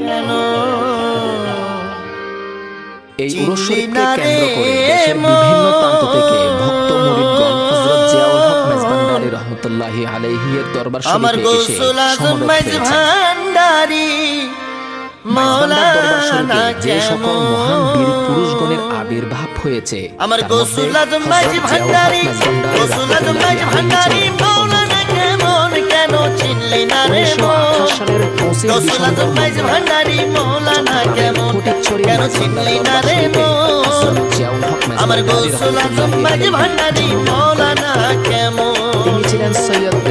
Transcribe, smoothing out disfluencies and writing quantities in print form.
কেন এই উরুস শরীফকে কেন্দ্র করে দেশের বিভিন্ন প্রান্ত থেকে ভক্ত মুরিদগণ হযরত জিয়াউল হক মেজবান্ডারী রহমাতুল্লাহি আলাইহি এর দরবার আমার শরীফে এসে গোসল আজম সমবেত মেজ হয়েছেন। ভান্ডারি মেজবান্ডার দরবার মৌলানা শরীফে যে সকল মহান বীর পুরুষগণের কেমন আবির্ভাব হয়েছে আমার তার মধ্যে গোসল আজম মেজ হযরত জিয়াউল হক ভান্ডারি মেজবান্ডারী গোসল আজম মেজ রহমাতুল্লাহি ভান্ডারি আলাইহি ছিলেন মৌলানা কেমন কেন চিনলি না রে 1928 সালের 25 গোসল আজম মেজ ডিসেম্বর ভান্ডারি মৌলানা কেমন কেন চিনলি না রে জিয়াউল হক আমার মেজবান্ডারী গোসল আজম রহমাতুল্লাহি মেজ আলাইহি ভান্ডারি মৌলানা কেমন তিনি ছিলেন সৈয়দ